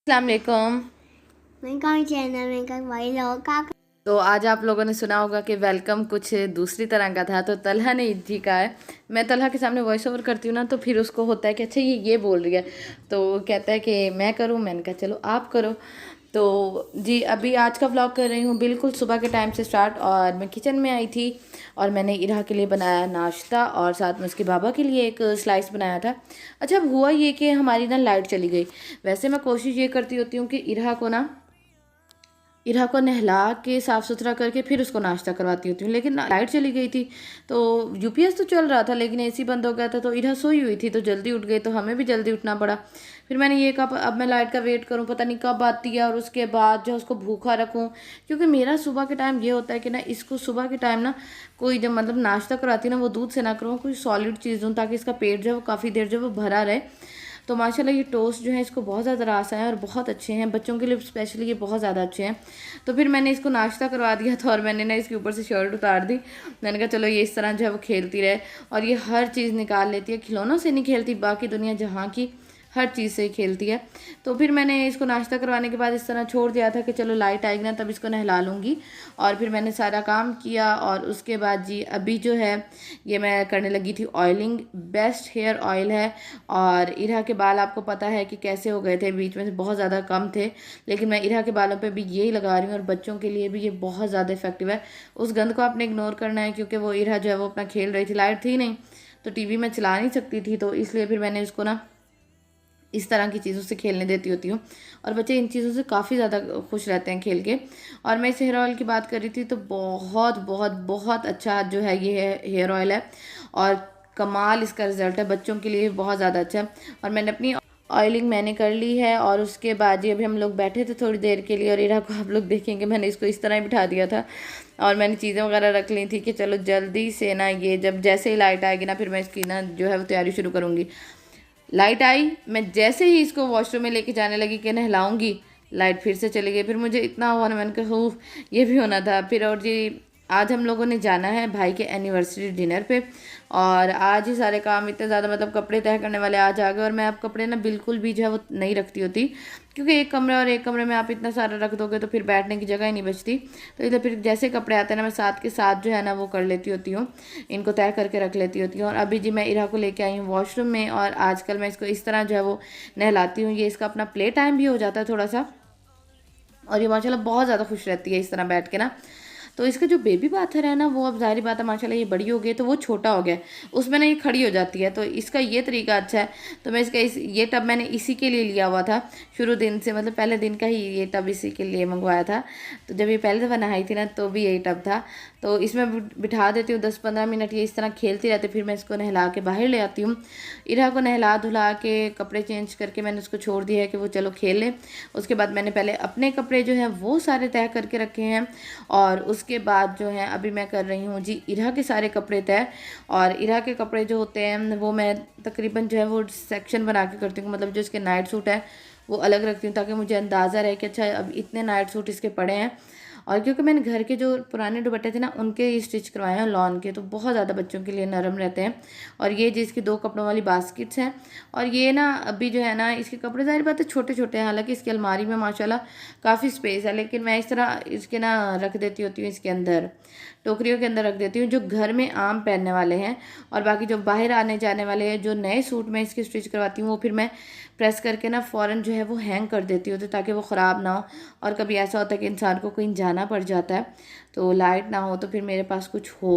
अस्सलाम वालेकुम। मैं कौन चैनल में का भाई लोग का। तो आज आप लोगों ने सुना होगा कि वेलकम कुछ दूसरी तरह का था। तो तलहा ने जी का है, मैं तलहा के सामने वॉइस ओवर करती हूँ ना, तो फिर उसको होता है कि अच्छा ये बोल रही है, तो वो कहता है कि मैं करूँ। मैंने कहा चलो आप करो। तो जी अभी आज का व्लॉग कर रही हूँ बिल्कुल सुबह के टाइम से स्टार्ट। और मैं किचन में आई थी और मैंने इरा के लिए बनाया नाश्ता और साथ में उसके बाबा के लिए एक स्लाइस बनाया था। अच्छा अब हुआ ये कि हमारी ना लाइट चली गई। वैसे मैं कोशिश ये करती होती हूँ कि इरा को नहला के साफ़ सुथरा करके फिर उसको नाश्ता करवाती होती हूँ, लेकिन लाइट चली गई थी। तो यूपीएस तो चल रहा था लेकिन एसी बंद हो गया था, तो इरा सोई हुई थी तो जल्दी उठ गई, तो हमें भी जल्दी उठना पड़ा। फिर मैंने ये कहा अब मैं लाइट का वेट करूँ, पता नहीं कब आती है, और उसके बाद जो उसको भूखा रखूँ। क्योंकि मेरा सुबह के टाइम ये होता है कि ना इसको सुबह के टाइम ना कोई जब मतलब नाश्ता कराती ना वो दूध से ना करूँ, कोई सॉलिड चीज़ दूँ ताकि इसका पेट जो है वो काफ़ी देर जो है वो भरा रहे। तो माशाल्लाह ये टोस्ट जो है इसको बहुत ज़्यादा रास है और बहुत अच्छे हैं, बच्चों के लिए स्पेशली ये बहुत ज़्यादा अच्छे हैं। तो फिर मैंने इसको नाश्ता करवा दिया था और मैंने ना इसके ऊपर से शर्ट उतार दी। मैंने कहा चलो ये इस तरह जो है वो खेलती रहे। और ये हर चीज़ निकाल लेती है, खिलौनों से नहीं खेलती, बाकी दुनिया जहाँ की हर चीज़ से ही खेलती है। तो फिर मैंने इसको नाश्ता करवाने के बाद इस तरह छोड़ दिया था कि चलो लाइट आएगी ना तब इसको नहला लूँगी। और फिर मैंने सारा काम किया और उसके बाद जी अभी जो है ये मैं करने लगी थी ऑयलिंग। बेस्ट हेयर ऑयल है। और इरा के बाल आपको पता है कि कैसे हो गए थे, बीच में से बहुत ज़्यादा कम थे, लेकिन मैं इरा के बालों पे भी यही लगा रही हूँ और बच्चों के लिए भी ये बहुत ज़्यादा इफेक्टिव है। उस गंद को आपने इग्नोर करना है क्योंकि वो इरा जो है वो अपना खेल रही थी, लाइट थी नहीं तो टीवी में चला नहीं सकती थी, तो इसलिए फिर मैंने इसको ना इस तरह की चीज़ों से खेलने देती होती हूँ। और बच्चे इन चीज़ों से काफ़ी ज़्यादा खुश रहते हैं खेल के। और मैं इस हेयर ऑयल की बात कर रही थी तो बहुत बहुत बहुत अच्छा जो है ये हेयर ऑयल है और कमाल इसका रिज़ल्ट है, बच्चों के लिए बहुत ज़्यादा अच्छा है। और मैंने अपनी ऑयलिंग मैंने कर ली है और उसके बाद ये अभी हम लोग बैठे थे थोड़ी देर के लिए और इरा को आप लोग देखेंगे मैंने इसको इस तरह ही बिठा दिया था और मैंने चीज़ें वगैरह रख ली थी कि चलो जल्दी से ना ये जब जैसे ही लाइट आएगी ना फिर मैं इसकी ना जो है वो तैयारी शुरू करूँगी। लाइट आई, मैं जैसे ही इसको वॉशरूम में लेके जाने लगी कि नहलाऊंगी, लाइट फिर से चली गई। फिर मुझे इतना हुआ ना, मैंने कहा हो ये भी होना था। फिर और जी आज हम लोगों ने जाना है भाई के एनिवर्सरी डिनर पे और आज ही सारे काम इतने ज़्यादा मतलब कपड़े तय करने वाले आज आ गए। और मैं अब कपड़े ना बिल्कुल भी जो है वो नहीं रखती होती क्योंकि एक कमरे और एक कमरे में आप इतना सारा रख दोगे तो फिर बैठने की जगह ही नहीं बचती। तो इधर फिर जैसे कपड़े आते हैं ना मैं साथ के साथ जो है ना वो कर लेती होती हूँ, इनको तय करके रख लेती होती हूँ। और अभी जी मैं इरा को लेके आई हूँ वॉशरूम में और आजकल मैं इसको इस तरह जो है वो नहलाती हूँ। ये इसका अपना प्ले टाइम भी हो जाता है थोड़ा सा और ये माशाल्लाह बहुत ज़्यादा खुश रहती है इस तरह बैठ के ना। तो इसका जो बेबी बाथर है ना वो अब ज़ाहिर बात है माशाल्लाह ये बड़ी हो गई है तो वो छोटा हो गया है, उसमें ना ये खड़ी हो जाती है, तो इसका ये तरीका अच्छा है। तो मैं इसका ये टब मैंने इसी के लिए लिया हुआ था शुरू दिन से, मतलब पहले दिन का ही ये टब इसी के लिए मंगवाया था। तो जब ये पहले दफ़ा नहाई थी ना तो भी यही टब था, तो इसमें बिठा देती हूँ 10-15 मिनट, ये इस तरह खेलती रहती, फिर मैं इसको नहला के बाहर ले आती हूँ। इरा को नहला धुला के कपड़े चेंज करके मैंने उसको छोड़ दिया है कि वो चलो खेल ले। उसके बाद मैंने पहले अपने कपड़े जो हैं वो सारे तय करके रखे हैं और उसके बाद जो है अभी मैं कर रही हूँ जी इरा के सारे कपड़े तय। और इरा के कपड़े जो होते हैं वो मैं तकरीबन जो है वो सेक्शन बना के करती हूँ, मतलब जो इसके नाइट सूट है वो अलग रखती हूँ ताकि मुझे अंदाज़ा रहे कि अच्छा अब इतने नाइट सूट इसके पड़े हैं। और क्योंकि मैंने घर के जो पुराने दुपट्टे थे ना उनके स्टिच करवाए हैं लॉन के, तो बहुत ज़्यादा बच्चों के लिए नरम रहते हैं। और ये जिसकी 2 कपड़ों वाली बास्केट्स हैं और ये ना अभी जो है ना इसके कपड़े ज़ाहिर बात है छोटे छोटे हैं, हालांकि इसकी अलमारी में माशाल्लाह काफ़ी स्पेस है, लेकिन मैं इस तरह इसके ना रख देती होती हूँ, इसके अंदर टोकरियों के अंदर रख देती हूँ जो घर में आम पहनने वाले हैं। और बाकी जो बाहर आने जाने वाले हैं जो नए सूट मैं इसके स्टिच करवाती हूँ वो फिर मैं प्रेस करके ना फ़ौरन जो है वो हैंग कर देती हूँ, तो ताकि वो ख़राब ना हो। और कभी ऐसा होता है कि इंसान को कहीं जाना पड़ जाता है तो लाइट ना हो तो फिर मेरे पास कुछ हो।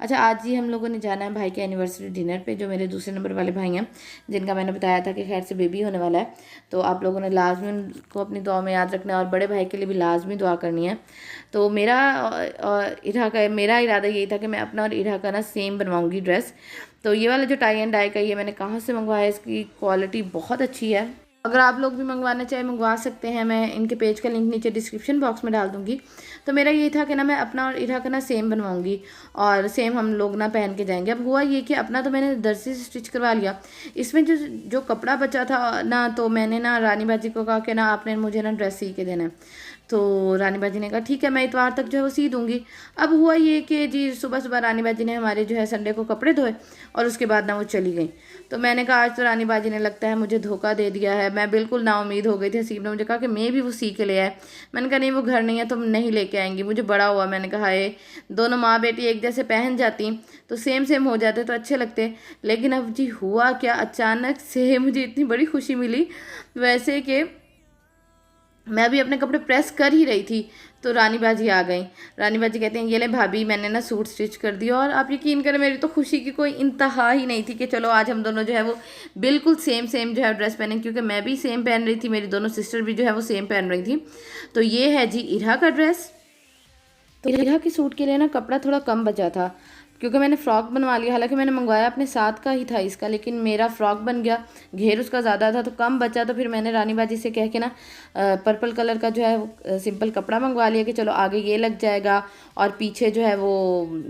अच्छा आज ही हम लोगों ने जाना है भाई के एनिवर्सरी डिनर पे, जो मेरे दूसरे नंबर वाले भाई हैं जिनका मैंने बताया था कि खैर से बेबी होने वाला है, तो आप लोगों ने लाजमी उनको अपनी दुआ में याद रखना है और बड़े भाई के लिए भी लाजमी दुआ करनी है। तो मेरा और इरा का मेरा इरादा यही था कि मैं अपना और इरा का ना सेम बनवाऊँगी ड्रेस। तो ये वाला जो टाई एंड डाई का ये मैंने कहाँ से मंगवाया, इसकी क्वालिटी बहुत अच्छी है। अगर आप लोग भी मंगवाना चाहे मंगवा सकते हैं, मैं इनके पेज का लिंक नीचे डिस्क्रिप्शन बॉक्स में डाल दूँगी। तो मेरा ये था कि ना मैं अपना और इरा का ना सेम बनवाऊँगी और सेम हम लोग ना पहन के जाएंगे। अब हुआ ये कि अपना तो मैंने दर्जी से स्टिच करवा लिया, इसमें जो जो कपड़ा बचा था ना तो मैंने ना रानी बाजी को कहा कि ना आपने मुझे ना ड्रेस सी के देना है। तो रानी बाजी ने कहा ठीक है, मैं इतवार तक जो है वो सी दूंगी। अब हुआ ये कि जी सुबह सुबह रानी बाजी ने हमारे जो है संडे को कपड़े धोए और उसके बाद ना वो चली गई। तो मैंने कहा आज तो रानी बाजी ने लगता है मुझे धोखा दे दिया है, मैं बिल्कुल नाउम्मीद हो गई थी। हसीब ने मुझे कहा कि मैं भी वो सी के ले आए। मैंने कहा नहीं, वो घर नहीं है, तुम नहीं लेके आएंगी। मुझे बड़ा हुआ, मैंने कहा ये दोनों माँ बेटी एक जैसे पहन जाती तो सेम सेम हो जाते तो अच्छे लगते। लेकिन अब जी हुआ क्या, अचानक से मुझे इतनी बड़ी खुशी मिली वैसे कि मैं अभी अपने कपड़े प्रेस कर ही रही थी तो रानी बाजी आ गई। रानी बाजी कहते हैं ये ले भाभी, मैंने ना सूट स्टिच कर दिया। और आप यकीन करें मेरी तो खुशी की कोई इंतहा ही नहीं थी कि चलो आज हम दोनों जो है वो बिल्कुल सेम सेम जो है ड्रेस पहने, क्योंकि मैं भी सेम पहन रही थी, मेरी दोनों सिस्टर भी जो है वो सेम पहन रही थी। तो ये है जी इरा का ड्रेस। तो इरा के सूट के लिए ना कपड़ा थोड़ा कम बचा था क्योंकि मैंने फ़्रॉक बनवा लिया। हालांकि मैंने मंगवाया अपने साथ का ही था इसका, लेकिन मेरा फ़्रॉक बन गया, घेर उसका ज़्यादा था तो कम बचा। तो फिर मैंने रानी बाजी से कह के ना पर्पल कलर का जो है वो सिंपल कपड़ा मंगवा लिया कि चलो आगे ये लग जाएगा और पीछे जो है वो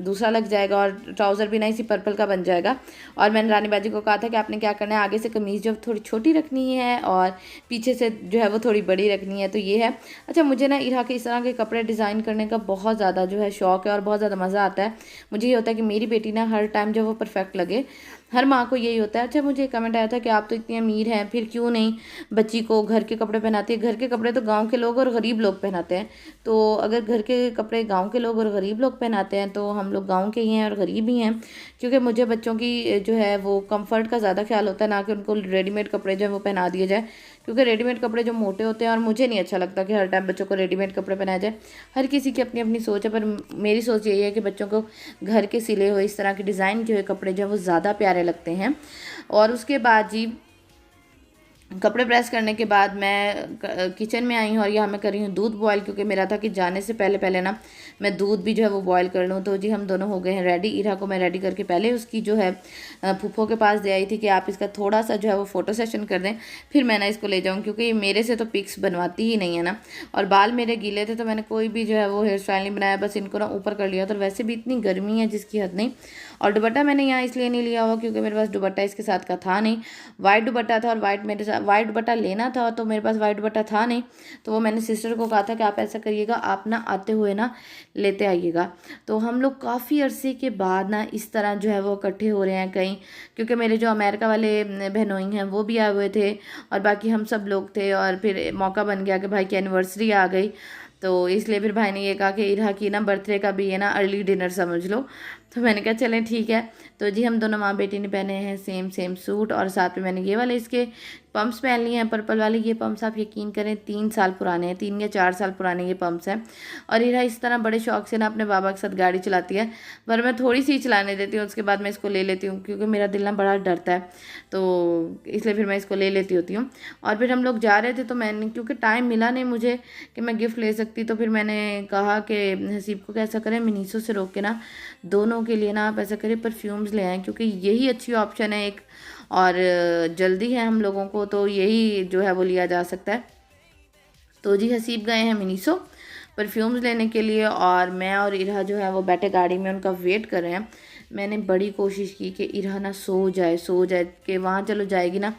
दूसरा लग जाएगा और ट्राउज़र भी ना इसी पर्पल का बन जाएगा। और मैंने रानी बाजी को कहा था कि आपने क्या करना है, आगे से कमीज़ जो थोड़ी छोटी रखनी है और पीछे से जो है वो थोड़ी बड़ी रखनी है। तो ये है। अच्छा, मुझे ना इरा के इस तरह के कपड़े डिज़ाइन करने का बहुत ज़्यादा जो है शौक़ है और बहुत ज़्यादा मज़ा आता है। मुझे ये होता है कि मेरी बेटी ना हर टाइम जो वो परफेक्ट लगे, हर माँ को यही होता है। अच्छा, मुझे एक कमेंट आया था कि आप तो इतनी अमीर हैं फिर क्यों नहीं बच्ची को घर के कपड़े पहनाती है। घर के कपड़े तो गांव के लोग और गरीब लोग पहनाते हैं। तो अगर घर के कपड़े गांव के लोग और गरीब लोग पहनाते हैं तो हम लोग गांव के ही हैं और गरीब ही हैं, क्योंकि मुझे बच्चों की जो है वो कंफर्ट का ज़्यादा ख्याल होता है, ना कि उनको रेडीमेड कपड़े जो है वो पहना दिए जाए। क्योंकि रेडीमेड कपड़े जो मोटे होते हैं और मुझे नहीं अच्छा लगता कि हर टाइम बच्चों को रेडीमेड कपड़े पहनाए जाए। हर किसी की अपनी अपनी सोच है, पर मेरी सोच यही है कि बच्चों को घर के सिले हुए इस तरह के डिज़ाइन के हुए कपड़े जो है वो ज़्यादा प्यारे लगते हैं। और उसके बाद जी कपड़े प्रेस करने के बाद मैं किचन में आई हूँ और यहाँ मैं कर रही हूँ दूध बॉयल, क्योंकि मेरा था कि जाने से पहले पहले ना मैं दूध भी जो है वो बॉयल कर लूँ। तो जी हम दोनों हो गए हैं रेडी। इरा को मैं रेडी करके पहले उसकी जो है फूफो के पास दे आई थी कि आप इसका थोड़ा सा जो है वो फ़ोटो सेशन कर दें, फिर मैं ना इसको ले जाऊँ, क्योंकि ये मेरे से तो पिक्स बनवाती ही नहीं है ना। और बाल मेरे गीले थे तो मैंने कोई भी जो है वो हेयर स्टाइल नहीं बनाया, बस इनको ना ऊपर कर लिया। तो वैसे भी इतनी गर्मी है जिसकी हद नहीं। और दुपट्टा मैंने यहाँ इसलिए नहीं लिया हुआ क्योंकि मेरे पास दुपट्टा इसके साथ का था नहीं। वाइट दुपट्टा था और वाइट मेरे साथ वाइट दुपट्टा लेना था तो मेरे पास वाइट दुपट्टा था नहीं। तो वो मैंने सिस्टर को कहा था कि आप ऐसा करिएगा, आप ना आते हुए ना लेते आइएगा। तो हम लोग काफ़ी अरसे के बाद ना इस तरह जो है वो इकट्ठे हो रहे हैं कहीं, क्योंकि मेरे जो अमेरिका वाले बहनोई हैं वो भी आए हुए थे और बाकी हम सब लोग थे। और फिर मौका बन गया कि भाई की एनिवर्सरी आ गई, तो इसलिए फिर भाई ने ये कहा कि इरा की ना बर्थडे का भी है ना अर्ली डिनर समझ लो। तो मैंने कहा चलें ठीक है। तो जी हम दोनों माँ बेटी ने पहने हैं सेम सेम सूट और साथ में मैंने ये वाले इसके पम्प्स पहन लिए हैं पर्पल वाले। ये पम्प्स आप यकीन करें 3 साल पुराने हैं, 3 या 4 साल पुराने ये पम्प्स हैं। और इरा इस तरह बड़े शौक से ना अपने बाबा के साथ गाड़ी चलाती है, पर मैं थोड़ी सी चलाने देती हूँ, उसके बाद मैं इसको ले लेती हूँ क्योंकि मेरा दिल ना बड़ा डरता है, तो इसलिए फिर मैं इसको ले लेती होती हूँ। और फिर हम लोग जा रहे थे तो मैंने, क्योंकि टाइम मिला नहीं मुझे कि मैं गिफ्ट ले सकती, तो फिर मैंने कहा कि हसीब को कैसा करें मिनीसो से रोक के ना दोनों के लिए ना आप ऐसा करें परफ्यूम्स ले आएँ, क्योंकि यही अच्छी ऑप्शन है एक, और जल्दी है हम लोगों को तो यही जो है वो लिया जा सकता है। तो जी हसीब गए हैं मिनीसो परफ्यूम्स लेने के लिए और मैं और इरा जो है वो बैठे गाड़ी में उनका वेट कर रहे हैं। मैंने बड़ी कोशिश की कि इरा ना सो जाए कि वहाँ चलो जाएगी ना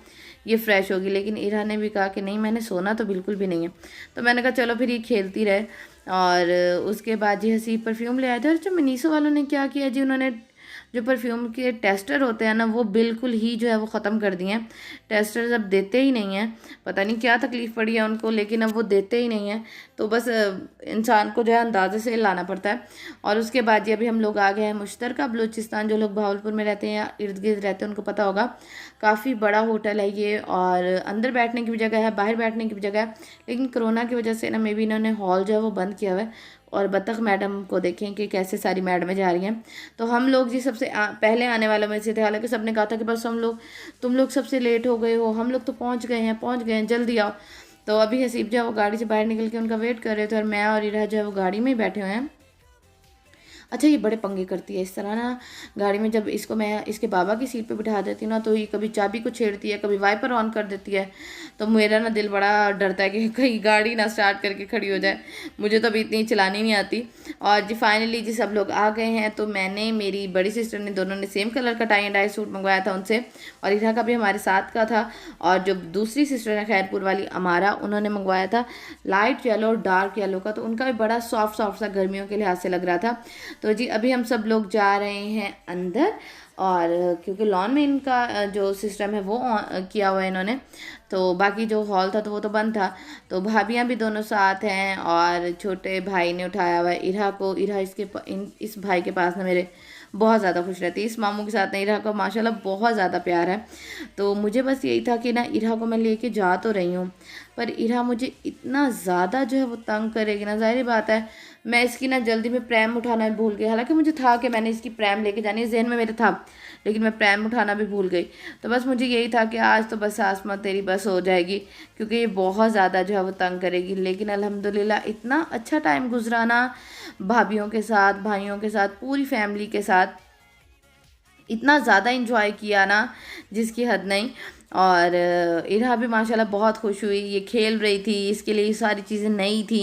ये फ्रेश होगी, लेकिन इरा ने भी कहा कि नहीं मैंने सोना तो बिल्कुल भी नहीं है। तो मैंने कहा चलो फिर ये खेलती रहे। और उसके बाद जी हसीब परफ्यूम ले आए थे। और जो मिनीसो वालों ने क्या किया जी, उन्होंने जो परफ्यूम के टेस्टर होते हैं ना वो बिल्कुल ही जो है वो ख़त्म कर दिए हैं। टेस्टर्स अब देते ही नहीं हैं, पता नहीं क्या तकलीफ़ पड़ी है उनको, लेकिन अब वो देते ही नहीं हैं। तो बस इंसान को जो है अंदाज़े से लाना पड़ता है। और उसके बाद जी अभी हम लोग आ गए हैं मुश्तरका बलूचिस्तान। जो लोग भावलपुर में रहते हैं या इर्द गिर्द रहते हैं उनको पता होगा, काफ़ी बड़ा होटल है ये, और अंदर बैठने की भी जगह है, बाहर बैठने की भी जगह है। लेकिन कोरोना की वजह से ना मे बी इन्होंने हॉल जो है वो बंद किया हुआ है। और बतख मैडम को देखें कि कैसे सारी मैडमें जा रही हैं। तो हम लोग जी सबसे पहले आने वालों में से थे, हालांकि सबने कहा था कि बस तुम लोग सबसे लेट हो गए हो, हम लोग तो पहुंच गए हैं जल्दी आओ। तो अभी हसीब जो है वो गाड़ी से बाहर निकल के उनका वेट कर रहे थे और मैं और इरा जो है वो गाड़ी में ही बैठे हुए हैं। अच्छा ये बड़े पंगे करती है इस तरह ना गाड़ी में। जब इसको मैं इसके बाबा की सीट पे बिठा देती हूँ ना तो ये कभी चाबी को छेड़ती है, कभी वाइपर ऑन कर देती है। तो मेरा ना दिल बड़ा डरता है कि कहीं गाड़ी ना स्टार्ट करके खड़ी हो जाए। मुझे तो अभी इतनी चलानी नहीं आती। और जी फाइनली जी सब लोग आ गए हैं। तो मैंने, मेरी बड़ी सिस्टर ने, दोनों ने सेम कलर का टाई एंड डाई सूट मंगवाया था उनसे, और इरा का भी हमारे साथ का था। और जो दूसरी सिस्टर है खैरपुर वाली अमारा, उन्होंने मंगवाया था लाइट येलो और डार्क येलो का। तो उनका भी बड़ा सॉफ्ट सॉफ्ट सा गर्मियों के लिहाज से लग रहा था। तो जी अभी हम सब लोग जा रहे हैं अंदर। और क्योंकि लॉन में इनका जो सिस्टम है वो किया हुआ है इन्होंने, तो बाकी जो हॉल था तो वो तो बंद था। तो भाभियाँ भी दोनों साथ हैं और छोटे भाई ने उठाया हुआ है इरा को। इरा इस भाई के पास ना मेरे बहुत ज़्यादा खुश रहती है। इस मामू के साथ ना इरा को माशाल्लाह बहुत ज़्यादा प्यार है। तो मुझे बस यही था कि ना इरा को मैं लेके जा तो रही हूँ, पर इरा मुझे इतना ज़्यादा जो है वो तंग करेगी ना, ज़ाहिर बात है मैं इसकी ना जल्दी में प्रैम उठाना भी भूल गई। हालांकि मुझे था कि मैंने इसकी प्रैम लेके जानी है, जहन में मेरे था, लेकिन मैं प्रैम उठाना भी भूल गई। तो बस मुझे यही था कि आज तो बस आसमा तेरी बस हो जाएगी, क्योंकि ये बहुत ज़्यादा जो है वो तंग करेगी। लेकिन अल्हम्दुलिल्लाह इतना अच्छा टाइम गुजरा ना भाभीयों के साथ, भाइयों के साथ, पूरी फैमिली के साथ, इतना ज़्यादा इंजॉय किया ना जिसकी हद नहीं। और इरा भी माशाल्लाह बहुत खुश हुई। ये खेल रही थी, इसके लिए ये सारी चीज़ें नई थी।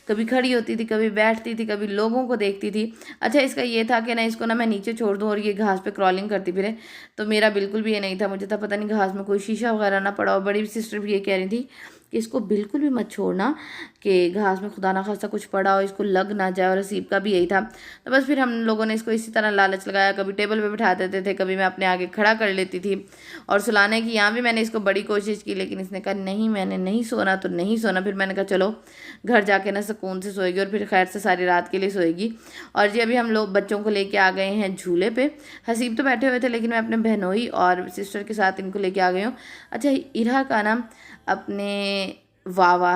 कभी खड़ी होती थी, कभी बैठती थी, कभी लोगों को देखती थी। अच्छा इसका ये था कि ना इसको ना मैं नीचे छोड़ दूँ और ये घास पे क्रॉलिंग करती फिरे, तो मेरा बिल्कुल भी ये नहीं था। मुझे था पता नहीं घास में कोई शीशा वगैरह ना पड़ा हो। बड़ी सिस्टर भी ये कह रही थी कि इसको बिल्कुल भी मत छोड़ना कि घास में खुदा ना खासा कुछ पड़ा हो, इसको लग ना जाए। और हसीब का भी यही था। तो बस फिर हम लोगों ने इसको इसी तरह लालच लगाया, कभी टेबल पे बिठा देते थे, कभी मैं अपने आगे खड़ा कर लेती थी। और सुलाने की यहाँ भी मैंने इसको बड़ी कोशिश की, लेकिन इसने कहा नहीं मैंने नहीं सोना तो नहीं सोना। फिर मैंने कहा चलो घर जाके ना सुकून से सोएगी, और फिर खैर से सारी रात के लिए सोएगी। और जी अभी हम लोग बच्चों को लेके आ गए हैं झूले पे। हसीब तो बैठे हुए थे, लेकिन मैं अपने बहनोई और सिस्टर के साथ इनको लेके आ गई हूँ। अच्छा इरा का नाम अपने वावा,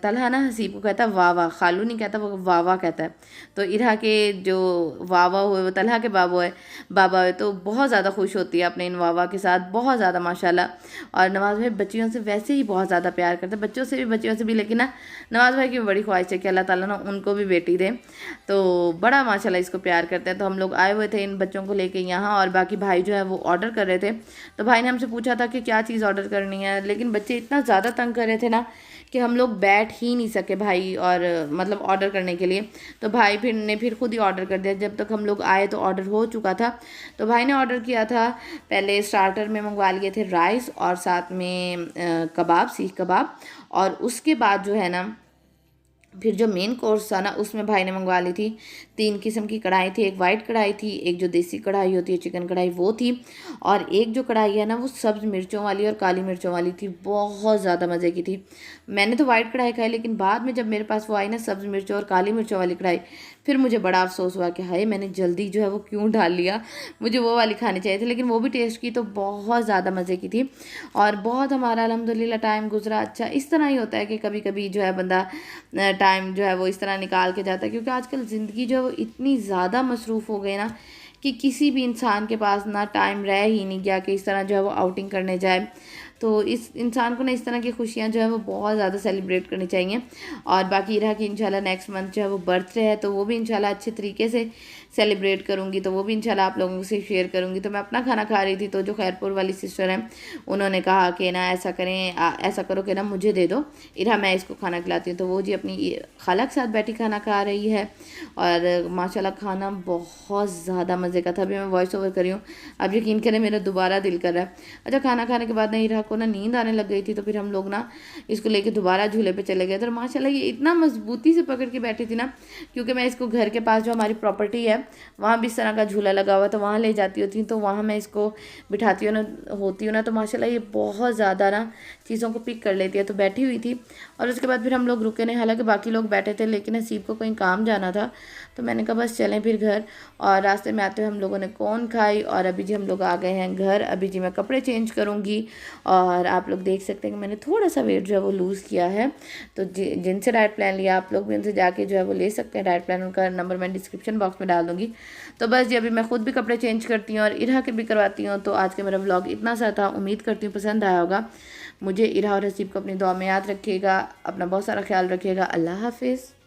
तलहा ना हसीब को कहता है वावा, खालू नहीं कहता, वो वावा कहता है। तो इरा के जो वावा हुए वो तलहा के बाबा हुए, तो बहुत ज़्यादा खुश होती है अपने इन वावा के साथ, बहुत ज़्यादा माशाल्लाह। और नवाज़ भाई बच्चियों से वैसे ही बहुत ज़्यादा प्यार करते हैं, बच्चियों से भी। लेकिन ना नवाज़ भाई की बड़ी ख्वाहिश है कि अल्लाह ताला ना उनको भी बेटी दे, तो बड़ा माशाल्लाह इसको प्यार करते हैं। तो हम लोग आए हुए थे इन बच्चों को लेके यहाँ, और बाकी भाई जो है वो ऑर्डर कर रहे थे। तो भाई ने हमसे पूछा था कि क्या चीज़ ऑर्डर करनी है, लेकिन बच्चे इतना ज़्यादा तंग कर रहे थे ना कि हम लोग बैठ ही नहीं सके भाई, और मतलब ऑर्डर करने के लिए। तो भाई फिर खुद ही ऑर्डर कर दिया। जब तक हम लोग आए तो ऑर्डर हो चुका था। तो भाई ने ऑर्डर किया था, पहले स्टार्टर में मंगवा लिए थे राइस और साथ में कबाब, सीख कबाब। और उसके बाद जो है ना फिर जो मेन कोर्स था ना उसमें भाई ने मंगवा ली थी 3 किस्म की कढ़ाई थी। एक वाइट कढ़ाई थी, एक जो देसी कढ़ाई होती है चिकन कढ़ाई वो थी, और एक जो कढ़ाई है ना वो सब्ज़ मिर्चों वाली और काली मिर्चों वाली थी, बहुत ज़्यादा मज़े की थी। मैंने तो वाइट कढ़ाई खाई, लेकिन बाद में जब मेरे पास वो आई ना सब्ज़ मिर्चों और काली मिर्चों वाली कढ़ाई, फिर मुझे बड़ा अफसोस हुआ कि हाय मैंने जल्दी जो है वो क्यों डाल लिया, मुझे वो वाली खानी चाहिए थी। लेकिन वो भी टेस्ट की तो बहुत ज़्यादा मज़े की थी, और बहुत हमारा अल्हम्दुलिल्लाह टाइम गुजरा अच्छा। इस तरह ही होता है कि कभी कभी जो है बंदा टाइम जो है वो इस तरह निकाल के जाता है, क्योंकि आजकल ज़िंदगी जो है वो इतनी ज़्यादा मसरूफ़ हो गई ना कि किसी भी इंसान के पास ना टाइम रह ही नहीं गया कि इस तरह जो है वो आउटिंग करने जाए। तो इस इंसान को ना इस तरह की खुशियाँ जो है वो बहुत ज़्यादा सेलिब्रेट करनी चाहिए। और बाकी रहा कि इंशाल्लाह नेक्स्ट मंथ जो है वो बर्थडे है, तो वो भी इंशाल्लाह अच्छे तरीके से सेलिब्रेट करूँगी, तो वो भी इंशाल्लाह आप लोगों से शेयर करूँगी। तो मैं अपना खाना खा रही थी, तो जो खैरपुर वाली सिस्टर हैं उन्होंने कहा कि ना ऐसा करें, ऐसा करो कि ना मुझे दे दो इरा, मैं इसको खाना खिलाती हूँ। तो वो जी अपनी खाला के साथ बैठी खाना खा रही है, और माशाल्लाह खाना बहुत ज़्यादा मज़े का था। अभी मैं वॉइस ओवर करी हूँ, अब यकीन करें मेरा दोबारा दिल कर रहा है। अच्छा खाना खाने के बाद ना इरा को ना नींद आने लग गई थी, तो फिर हम लोग ना इसको लेके दोबारा झूले पे चले गए। तो माशाल्लाह ये इतना मजबूती से पकड़ के बैठी थी ना, क्योंकि मैं इसको घर के पास जो हमारी प्रॉपर्टी है वहाँ भी इस तरह का झूला लगा हुआ, तो वहाँ ले जाती होती हूँ, तो वहाँ मैं इसको बिठाती होती हूँ ना, तो माशाल्लाह ये बहुत ज़्यादा ना चीज़ों को पिक कर लेती है। तो बैठी हुई थी, और उसके बाद फिर हम लोग रुके नहीं, हालांकि बाकी लोग बैठे थे, लेकिन हसीब को कहीं काम जाना था, तो मैंने कहा बस चलें फिर घर। और रास्ते में आते हुए हम लोगों ने कौन खाई, और अभी जी हम लोग आ गए हैं घर। अभी जी मैं कपड़े चेंज करूँगी, और आप लोग देख सकते हैं कि मैंने थोड़ा सा वेट जो है वो लूज़ किया है। तो जिनसे डाइट प्लान लिया आप लोग भी उनसे जाके जो है वो ले सकते हैं डाइट प्लान, उनका नंबर मैं डिस्क्रिप्शन बॉक्स में डाल दूँगी। तो बस जी अभी मैं खुद भी कपड़े चेंज करती हूँ और इरा के भी करवाती हूँ। तो आज का मेरा व्लॉग इतना सा था, उम्मीद करती हूँ पसंद आया होगा। मुझे इरा और हसीब को अपनी दुआ में याद रखिएगा, अपना बहुत सारा ख्याल रखिएगा। अल्लाह हाफिज़।